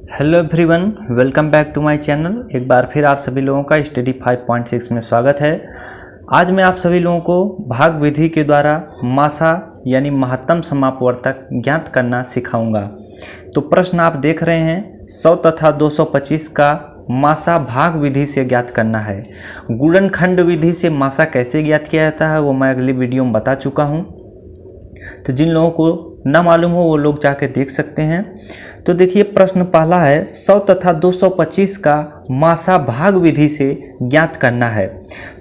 Hello everyone, welcome back to my channel. एक बार फिर आप सभी लोगों का स्टडी 5.6 में स्वागत है। आज मैं आप सभी लोगों को भाग विधि के द्वारा मासा यानी महत्तम समापवर्तक ज्ञात करना सिखाऊंगा। तो प्रश्न आप देख रहे हैं 100 तथा 225 का मासा भाग विधि से ज्ञात करना है। गुणनखंड विधि से मासा कैसे ज्ञात किया जाता है वो मैं अगली वीडियो में बता चुका हूँ। तो जिन लोगों को ना मालूम हो वो लोग जाके देख सकते हैं। तो देखिए प्रश्न पहला है 100 तथा 225 का मासा भाग विधि से ज्ञात करना है।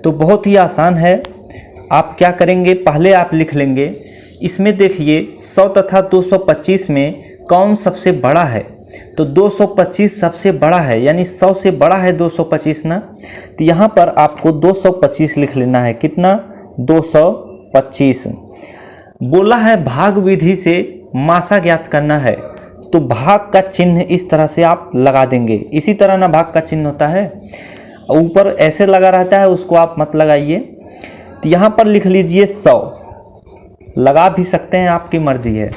तो बहुत ही आसान है। आप क्या करेंगे, पहले आप लिख लेंगे। इसमें देखिए 100 तथा 225 में कौन सबसे बड़ा है। तो 225 सबसे बड़ा है, यानी 100 से बड़ा है 225 ना। तो यहाँ पर आपको 225 लिख लेना है। कितना? 225। बोला है भाग विधि से मासा ज्ञात करना है, तो भाग का चिन्ह इस तरह से आप लगा देंगे। इसी तरह ना भाग का चिन्ह होता है, ऊपर ऐसे लगा रहता है, उसको आप मत लगाइए। तो यहाँ पर लिख लीजिए 100, लगा भी सकते हैं, आपकी मर्जी है।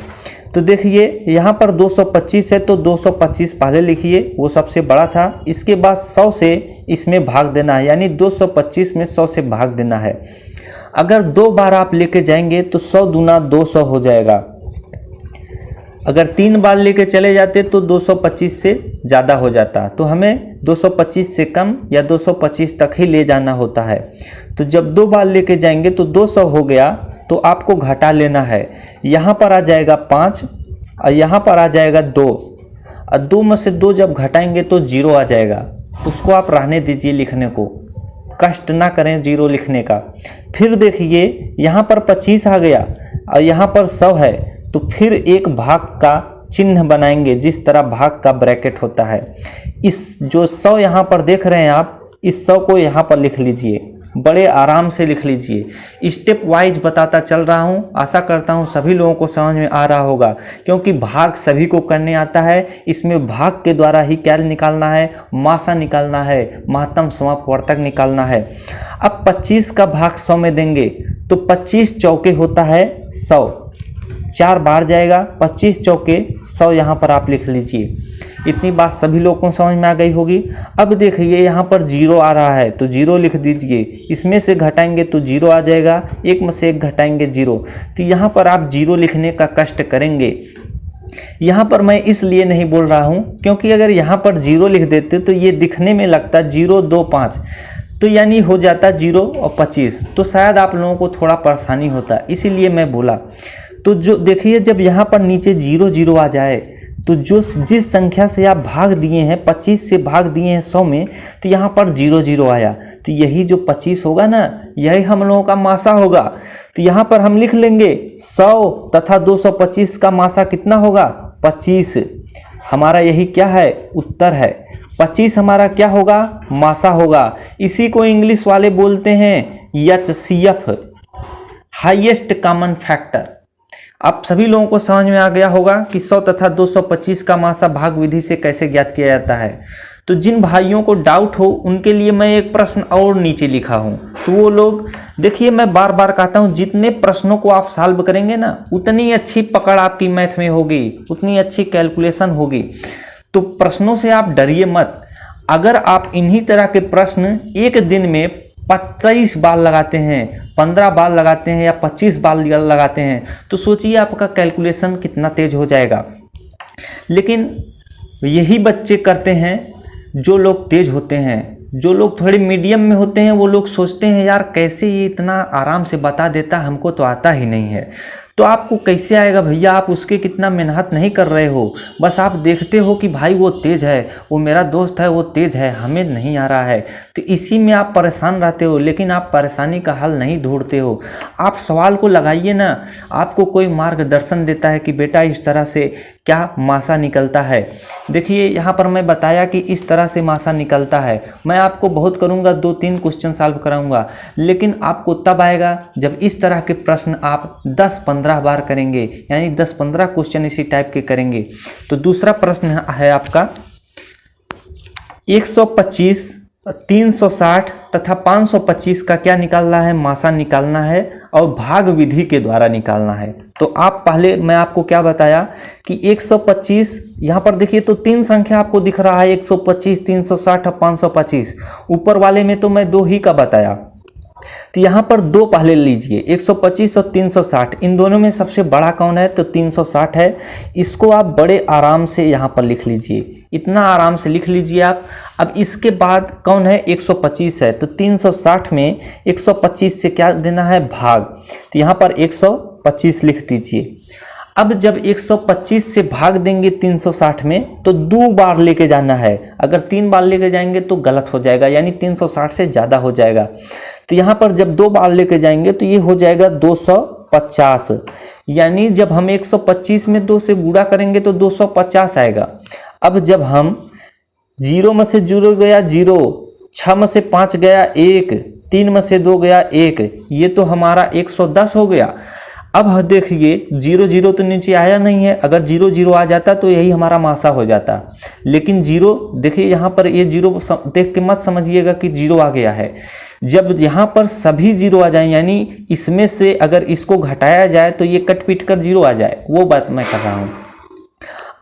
तो देखिए यहाँ पर 225 है, तो 225 पहले लिखिए, वो सबसे बड़ा था। इसके बाद 100 से इसमें भाग देना है, यानी 225 में 100 से भाग देना है। अगर 2 बार आप लेके जाएंगे तो 100 दूना 200 हो जाएगा। अगर 3 बार लेके चले जाते तो 225 से ज़्यादा हो जाता। तो हमें 225 से कम या 225 तक ही ले जाना होता है। तो जब 2 बार लेके जाएंगे तो 200 हो गया, तो आपको घटा लेना है। यहाँ पर आ जाएगा 5 और यहाँ पर आ जाएगा 2, और 2 में से 2 जब घटाएंगे तो 0 आ जाएगा। उसको आप रहने दीजिए, लिखने को कष्ट ना करें 0 लिखने का। फिर देखिए यहाँ पर 25 आ गया और यहाँ पर 100 है, तो फिर एक भाग का चिन्ह बनाएंगे, जिस तरह भाग का ब्रैकेट होता है। इस जो 100 यहाँ पर देख रहे हैं आप, इस 100 को यहाँ पर लिख लीजिए, बड़े आराम से लिख लीजिए। स्टेप वाइज बताता चल रहा हूँ, आशा करता हूँ सभी लोगों को समझ में आ रहा होगा, क्योंकि भाग सभी को करने आता है। इसमें भाग के द्वारा ही क्या निकालना है, मासा निकालना है, महत्तम समापवर्तक निकालना है। अब 25 का भाग 100 में देंगे तो 25 चौके होता है 100, 4 बार जाएगा, 25 चौके 100 यहाँ पर आप लिख लीजिए। इतनी बात सभी लोगों को समझ में आ गई होगी। अब देखिए यहाँ पर 0 आ रहा है, तो 0 लिख दीजिए। इसमें से घटाएंगे तो 0 आ जाएगा, 1 में से 1 घटाएंगे 0। तो यहाँ पर आप 0 लिखने का कष्ट करेंगे। यहाँ पर मैं इसलिए नहीं बोल रहा हूँ क्योंकि अगर यहाँ पर 0 लिख देते तो ये दिखने में लगता 0 2 5, तो यानी हो जाता 0 और 25, तो शायद आप लोगों को थोड़ा परेशानी होता, इसीलिए मैं बोला। तो जो देखिए जब यहाँ पर नीचे 0 0 आ जाए, तो जो जिस संख्या से आप भाग दिए हैं, 25 से भाग दिए हैं 100 में, तो यहाँ पर 0 0 आया, तो यही जो 25 होगा ना, यही हम लोगों का मासा होगा। तो यहाँ पर हम लिख लेंगे 100 तथा 225 का मासा कितना होगा, 25। हमारा यही क्या है, उत्तर है। 25 हमारा क्या होगा, मासा होगा। इसी को इंग्लिश वाले बोलते हैं HCF, हाईएस्ट कॉमन फैक्टर। आप सभी लोगों को समझ में आ गया होगा कि 100 तथा 225 का मासा भाग विधि से कैसे ज्ञात किया जाता है। तो जिन भाइयों को डाउट हो उनके लिए मैं एक प्रश्न और नीचे लिखा हूँ, तो वो लोग देखिए, मैं बार बार कहता हूँ, जितने प्रश्नों को आप सॉल्व करेंगे ना, उतनी अच्छी पकड़ आपकी मैथ में होगी, उतनी अच्छी कैलकुलेशन होगी। तो प्रश्नों से आप डरिए मत। अगर आप इन्हीं तरह के प्रश्न एक दिन में 25 बार लगाते हैं, 15 बार लगाते हैं या 25 बार लगाते हैं, तो सोचिए आपका कैलकुलेशन कितना तेज हो जाएगा। लेकिन यही बच्चे करते हैं जो लोग तेज होते हैं। जो लोग थोड़े मीडियम में होते हैं वो लोग सोचते हैं यार कैसे ये इतना आराम से बता देता, हमको तो आता ही नहीं है। तो आपको कैसे आएगा भैया, आप उसके कितना मेहनत नहीं कर रहे हो, बस आप देखते हो कि भाई वो तेज है, वो मेरा दोस्त है, वो तेज है, हमें नहीं आ रहा है। तो इसी में आप परेशान रहते हो, लेकिन आप परेशानी का हल नहीं ढूंढते हो। आप सवाल को लगाइए ना, आपको कोई मार्गदर्शन देता है कि बेटा इस तरह से क्या मासा निकलता है। देखिए यहाँ पर मैं बताया कि इस तरह से मासा निकलता है। मैं आपको बहुत करूँगा, 2-3 क्वेश्चन सॉल्व कराऊंगा, लेकिन आपको तब आएगा जब इस तरह के प्रश्न आप 10-15 बार करेंगे, यानी 10-15 क्वेश्चन इसी टाइप के करेंगे। तो दूसरा प्रश्न है आपका, 125 360 तथा 525 का क्या निकालना है, मासा निकालना है और भाग विधि के द्वारा निकालना है। तो आप पहले मैं आपको क्या बताया कि 125 यहाँ पर देखिए तो तीन संख्या आपको दिख रहा है, 125, 360 और 525। ऊपर वाले में तो मैं 2 ही का बताया, तो यहाँ पर 2 पहले लीजिए, 125 और 360। इन दोनों में सबसे बड़ा कौन है, तो 360 है। इसको आप बड़े आराम से यहाँ पर लिख लीजिए, इतना आराम से लिख लीजिए आप। अब इसके बाद कौन है, 125 है, तो 360 में 125 से क्या देना है, भाग। तो यहाँ पर 125 लिख दीजिए। अब जब 125 से भाग देंगे 360 में तो 2 बार लेके जाना है। अगर 3 बार लेके जाएंगे तो गलत हो जाएगा, यानी 360 से ज़्यादा हो जाएगा। तो यहाँ पर जब 2 बार लेके जाएंगे तो ये हो जाएगा 250, यानी जब हम 125 में 2 से गुणा करेंगे तो 250 आएगा। अब जब हम 0 में से 0 गया 0, 6 में से 5 गया 1, 3 में से 2 गया 1, ये तो हमारा 110 हो गया। अब देखिए 0 0 तो नीचे आया नहीं है, अगर 0 0 आ जाता तो यही हमारा मासा हो जाता, लेकिन 0 देखिए यहाँ पर ये 0 देख के मत समझिएगा कि 0 आ गया है। जब यहाँ पर सभी 0 आ जाए, यानी इसमें से अगर इसको घटाया जाए तो ये कट पीट कर 0 आ जाए, वो बात मैं कर रहा हूँ।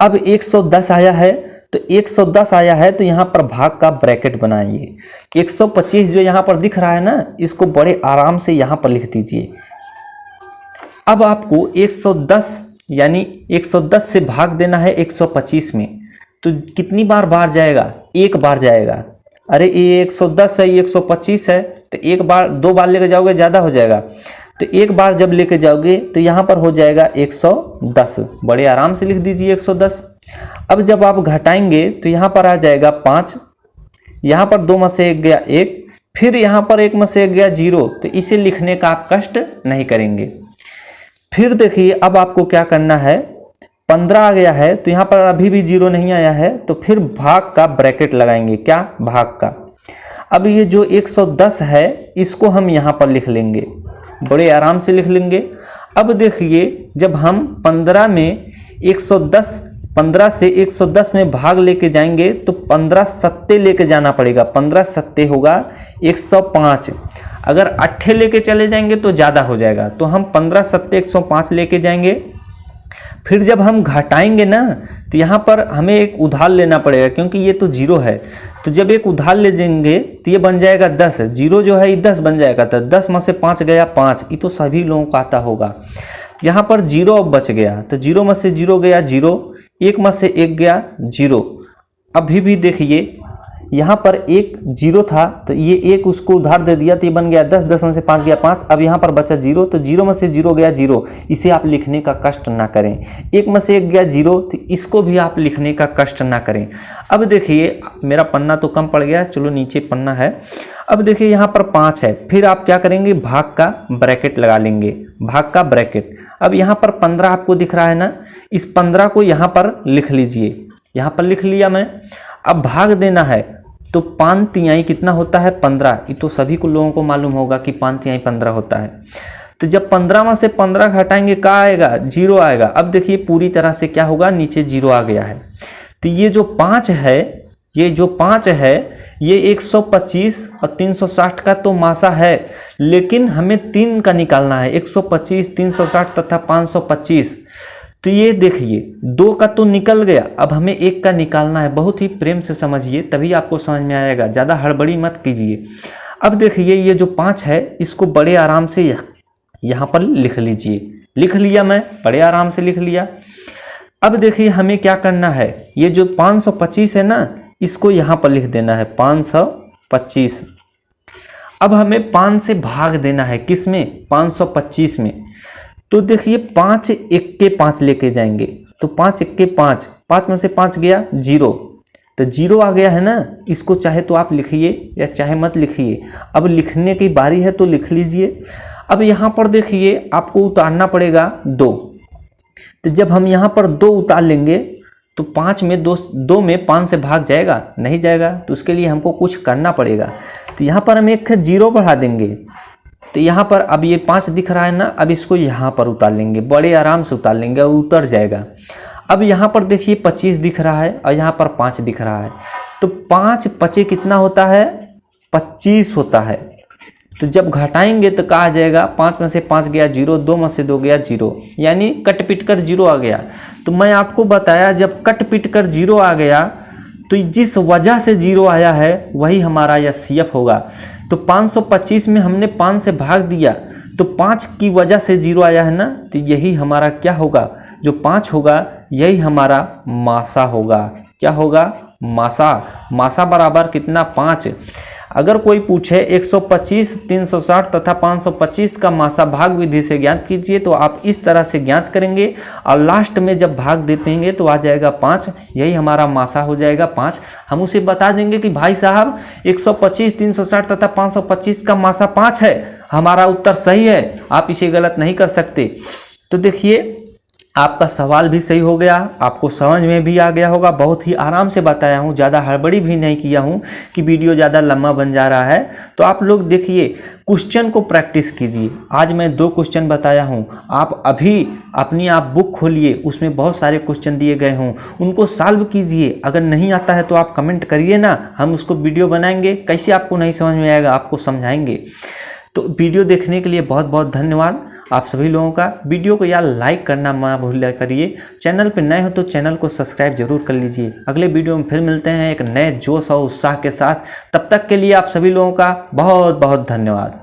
अब 110 आया है, तो 110 आया है तो यहाँ पर भाग का ब्रैकेट बनाइए। 125 जो यहाँ पर दिख रहा है ना, इसको बड़े आराम से यहाँ पर लिख दीजिए। अब आपको 110 यानी 110 से भाग देना है 125 में, तो कितनी बार बाहर जाएगा, 1 बार जाएगा। अरे ये 110 है, ये 125 है, तो 1 बार 2 बार लेके जाओगे ज़्यादा हो जाएगा, तो 1 बार जब लेके जाओगे तो यहाँ पर हो जाएगा 110। बड़े आराम से लिख दीजिए 110। अब जब आप घटाएंगे तो यहाँ पर आ जाएगा 5, यहाँ पर 2 में से 1 गया 1, फिर यहाँ पर 1 में से 1 गया 0, तो इसे लिखने का आप कष्ट नहीं करेंगे। फिर देखिए अब आपको क्या करना है, 15 आ गया है तो यहाँ पर अभी भी 0 नहीं आया है, तो फिर भाग का ब्रैकेट लगाएंगे, क्या, भाग का। अब ये जो 110 है इसको हम यहाँ पर लिख लेंगे, बड़े आराम से लिख लेंगे। अब देखिए जब हम 15 में 110 15 से 110 में भाग लेके जाएंगे तो 15 सत्ते लेके जाना पड़ेगा, 15 सत्ते होगा 105। अगर 8 लेके चले जाएंगे तो ज़्यादा हो जाएगा, तो हम 15 सत्ते 105 लेके जाएंगे। फिर जब हम घटाएंगे ना तो यहाँ पर हमें एक उधार लेना पड़ेगा, क्योंकि ये तो 0 है, तो जब एक उधार ले जाएंगे तो ये बन जाएगा 10। 0 जो है ये 10 बन जाएगा, तो 10 में से 5 गया 5, ये तो सभी लोगों को आता होगा। तो यहाँ पर 0 अब बच गया, तो 0 में से 0 गया 0, 1 में से 1 गया 0। अभी भी देखिए यहाँ पर 1 0 था, तो ये 1 उसको उधार दे दिया तो ये बन गया 10, 10 में से 5 गया 5। अब यहाँ पर बचा 0, तो 0 में से 0 गया 0, इसे आप लिखने का कष्ट ना करें। 1 में से 1 गया 0, तो इसको भी आप लिखने का कष्ट ना करें। अब देखिए मेरा पन्ना तो कम पड़ गया, चलो नीचे पन्ना है। अब देखिए यहाँ पर 5 है, फिर आप क्या करेंगे, भाग का ब्रैकेट लगा लेंगे, भाग का ब्रैकेट। अब यहाँ पर 15 आपको दिख रहा है ना, इस 15 को यहाँ पर लिख लीजिए, यहाँ पर लिख लिया मैं। अब भाग देना है तो 5 तिहाई कितना होता है, 15। ये तो सभी को लोगों को मालूम होगा कि 5 तिहाई 15 होता है। तो जब 15 में से 15 घटाएंगे क्या आएगा, 0 आएगा। अब देखिए पूरी तरह से क्या होगा, नीचे 0 आ गया है। तो ये जो 5 है, ये जो 5 है ये 125 और 360 का तो मासा है, लेकिन हमें 3 का निकालना है, 125, 360 तथा 525। तो ये देखिए 2 का तो निकल गया, अब हमें 1 का निकालना है। बहुत ही प्रेम से समझिए तभी आपको समझ में आएगा, ज़्यादा हड़बड़ी मत कीजिए। अब देखिए ये जो 5 है इसको बड़े आराम से यहाँ पर लिख लीजिए, लिख लिया मैं, बड़े आराम से लिख लिया। अब देखिए हमें क्या करना है, ये जो 525 है ना इसको यहाँ पर लिख देना है 525। अब हमें 5 से भाग देना है, किस में, 525 में। तो देखिए 5 1 के 5 लेके जाएंगे, तो 5 1 के 5, 5 में से 5 गया 0, तो 0 आ गया है ना। इसको चाहे तो आप लिखिए या चाहे मत लिखिए, अब लिखने की बारी है तो लिख लीजिए। अब यहाँ पर देखिए आपको उतारना पड़ेगा 2, तो जब हम यहाँ पर 2 उतार लेंगे तो 5 में 2 में 5 से भाग जाएगा, नहीं जाएगा, तो उसके लिए हमको कुछ करना पड़ेगा। तो यहाँ पर हम एक 0 बढ़ा देंगे, तो यहाँ पर अब ये 5 दिख रहा है ना, अब इसको यहाँ पर उतार लेंगे, बड़े आराम से उतार लेंगे और उतर जाएगा। अब यहाँ पर देखिए 25 दिख रहा है और यहाँ पर 5 दिख रहा है, तो 5 5 कितना होता है, 25 होता है। तो जब घटाएंगे तो कहा जाएगा 5 में से 5 गया 0, 2 में से 2 गया 0, यानी कट पिट कर 0 आ गया। तो मैं आपको बताया जब कट पिट कर 0 आ गया तो जिस वजह से 0 आया है वही हमारा एचसीएफ होगा। तो 525 में हमने 5 से भाग दिया तो 5 की वजह से 0 आया है ना, तो यही हमारा क्या होगा, जो 5 होगा यही हमारा मासा होगा। क्या होगा, मासा। मासा बराबर कितना, 5। अगर कोई पूछे 125, 360 तथा 525 का मासा भाग विधि से ज्ञात कीजिए तो आप इस तरह से ज्ञात करेंगे और लास्ट में जब भाग देते हैं तो आ जाएगा 5, यही हमारा मासा हो जाएगा 5। हम उसे बता देंगे कि भाई साहब 125, 360 तथा 525 का मासा 5 है, हमारा उत्तर सही है, आप इसे गलत नहीं कर सकते। तो देखिए आपका सवाल भी सही हो गया, आपको समझ में भी आ गया होगा। बहुत ही आराम से बताया हूँ, ज़्यादा हड़बड़ी भी नहीं किया हूँ कि वीडियो ज़्यादा लंबा बन जा रहा है। तो आप लोग देखिए क्वेश्चन को प्रैक्टिस कीजिए। आज मैं 2 क्वेश्चन बताया हूँ, आप अभी अपनी आप बुक खोलिए, उसमें बहुत सारे क्वेश्चन दिए गए हों, उनको सॉल्व कीजिए। अगर नहीं आता है तो आप कमेंट करिए ना, हम उसको वीडियो बनाएंगे। कैसे आपको नहीं समझ में आएगा, आपको समझाएंगे। तो वीडियो देखने के लिए बहुत बहुत धन्यवाद आप सभी लोगों का। वीडियो को यार लाइक करना मत भूलिया करिए। चैनल पर नए हो तो चैनल को सब्सक्राइब जरूर कर लीजिए। अगले वीडियो में फिर मिलते हैं एक नए जोश और उत्साह के साथ। तब तक के लिए आप सभी लोगों का बहुत बहुत धन्यवाद।